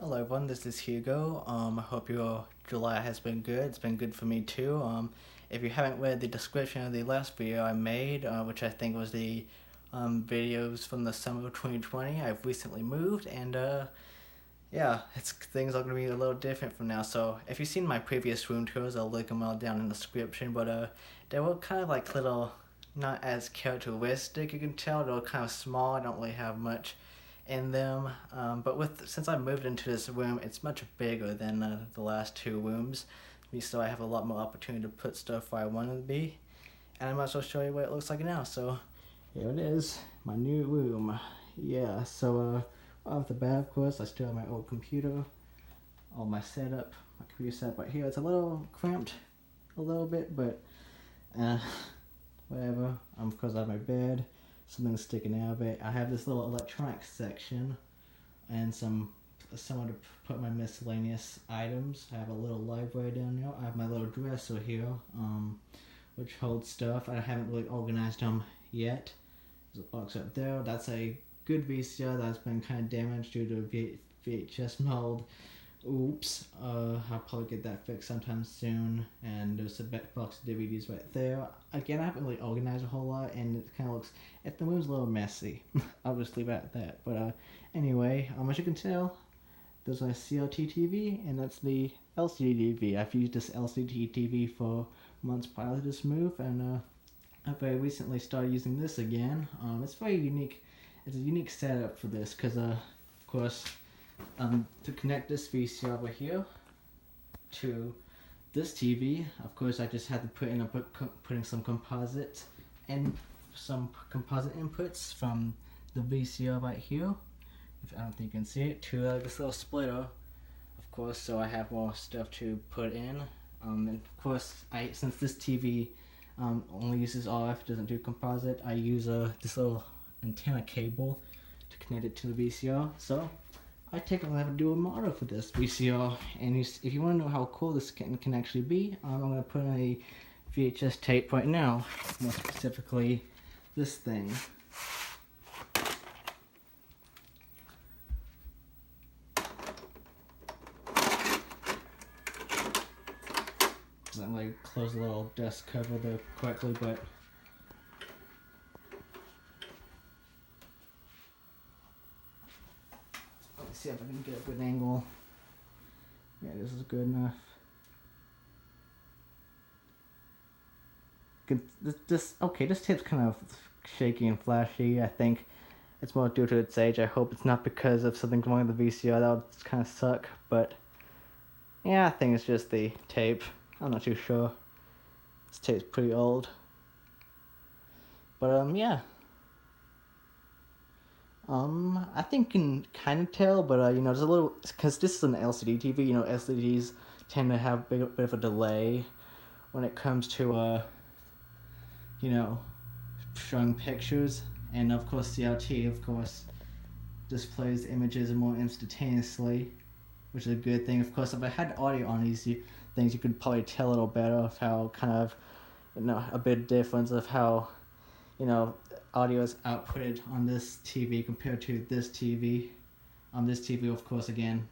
Hello everyone, this is Hugo. I hope your July has been good. It's been good for me too. If you haven't read the description of the last video I made, which I think was the videos from the summer of 2020, I've recently moved and yeah, things are going to be a little different from now. So if you've seen my previous room tours, I'll link them all down in the description, but they were kind of like little, not as characteristic, you can tell. They were kind of small. I don't really have much in them, but since I moved into this room, it's much bigger than the last two rooms, so I have a lot more opportunity to put stuff where I want it to be, and I might as well show you what it looks like now. So here it is, my new room. Yeah, so off the bat, of course, I still have my old computer, all my setup, my computer setup right here. It's a little cramped, a little bit, but whatever. Of course, I have my bed. Something sticking out of it. I have this little electronics section and somewhere to put my miscellaneous items. I have a little library down there. I have my little dresser here, which holds stuff. I haven't really organized them yet. There's a box up there. That's a good VCR that's been kind of damaged due to VHS mold. Oops. I'll probably get that fixed sometime soon. And there's a box of DVDs right there. Again, I haven't really organized a whole lot, and it kind of looks, if the room's a little messy, I'll just leave it at that. But anyway, as you can tell, there's my CRT TV, and that's the LCD TV. I've used this LCD TV for months prior to this move, and I very recently started using this again. It's very unique. It's a unique setup for this, because of course, to connect this VCR over here to this TV, of course, I just had to putting some composite inputs from the VCR right here. I don't think you can see it, to this little splitter, of course, so I have more stuff to put in. And of course, since this TV only uses RF, doesn't do composite, I use this little antenna cable to connect it to the VCR. So I have to do a model for this VCR, and if you want to know how cool this can actually be, I'm going to put in a VHS tape right now, more specifically this thing. Doesn't really close the little dust cover there correctly, but see if I can get a good angle. Yeah, this is good enough. This tape's kind of shaky and flashy. I think it's more due to its age. I hope it's not because of something wrong with the VCR. That would kind of suck, but yeah, I think it's just the tape. I'm not too sure. This tape's pretty old. But yeah. I think you can kind of tell, but there's a little, because this is an LCD TV. LCDs tend to have a bit of a delay when it comes to showing pictures, and of course CRT, of course, displays images more instantaneously, which is a good thing. Of course, if I had audio on these things, you could probably tell a little better of how kind of a bit difference of how audio is outputted on this TV compared to this TV. This TV, of course, again,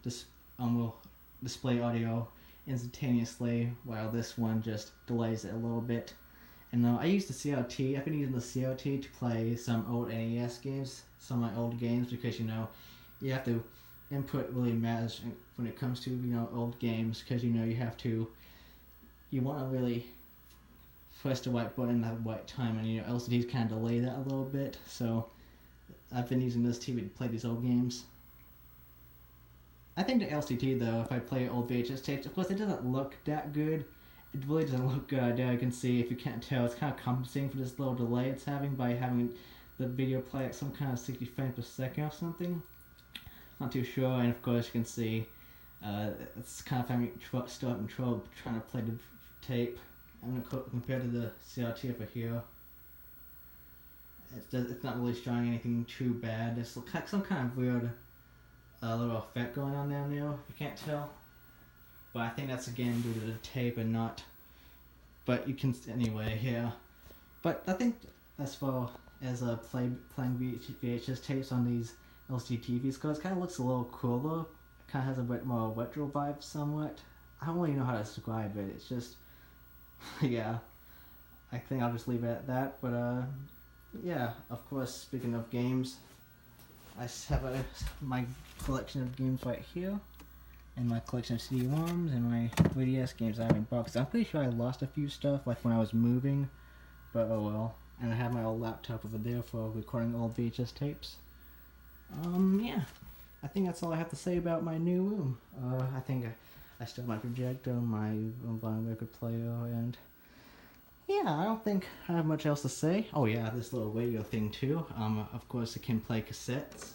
will display audio instantaneously, while this one just delays it a little bit. And I use the CRT. I've been using the CRT to play some old NES games, some of my old games, because you have to input really matters when it comes to old games, because you want to really press the right button at the right time, and LCDs kind of delay that a little bit. So I've been using this TV to play these old games. I think the LCD, though, if I play old VHS tapes, of course it doesn't look that good. It really doesn't look good. There you can see, if you can't tell, it's kind of compensating for this little delay it's having by having the video play at some kind of 60 frames per second or something. Not too sure. And of course you can see it's kind of having trouble trying to play the tape. I'm going to compare to the CRT over here. It's not really showing anything too bad. There's some kind of weird little effect going on down there, if you can't tell. But I think that's again due to the tape and not. But you can, anyway, here. But I think as far as playing VHS tapes on these LCD TVs, because it kind of looks a little cooler kind of has a bit more retro vibe somewhat. I don't really know how to describe it. It's just, yeah. I think I'll just leave it at that. But yeah. Of course, speaking of games, I have my collection of games right here, and my collection of CD-ROMs, and my 3DS games I have in boxes. I'm pretty sure I lost a few stuff, like when I was moving, but oh well. And I have my old laptop over there for recording old VHS tapes. Yeah. I think that's all I have to say about my new room. I think I still have my projector, my vinyl record player, and yeah, I don't think I have much else to say. Oh yeah, this little radio thing too. Of course it can play cassettes,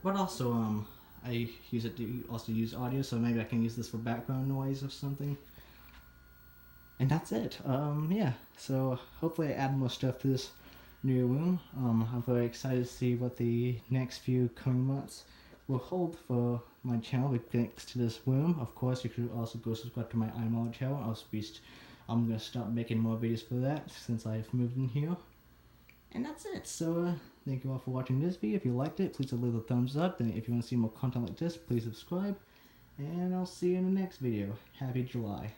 but also I use it to also use audio, so maybe I can use this for background noise or something. And that's it. Yeah. So hopefully I add more stuff to this new room. I'm very excited to see what the next few coming months will hold for my channel thanks to this room. Of course, you could also go subscribe to my iMod channel. I'm gonna start making more videos for that since I've moved in here. And that's it. So thank you all for watching this video. If you liked it, please leave a thumbs up. And if you want to see more content like this, please subscribe. And I'll see you in the next video. Happy July.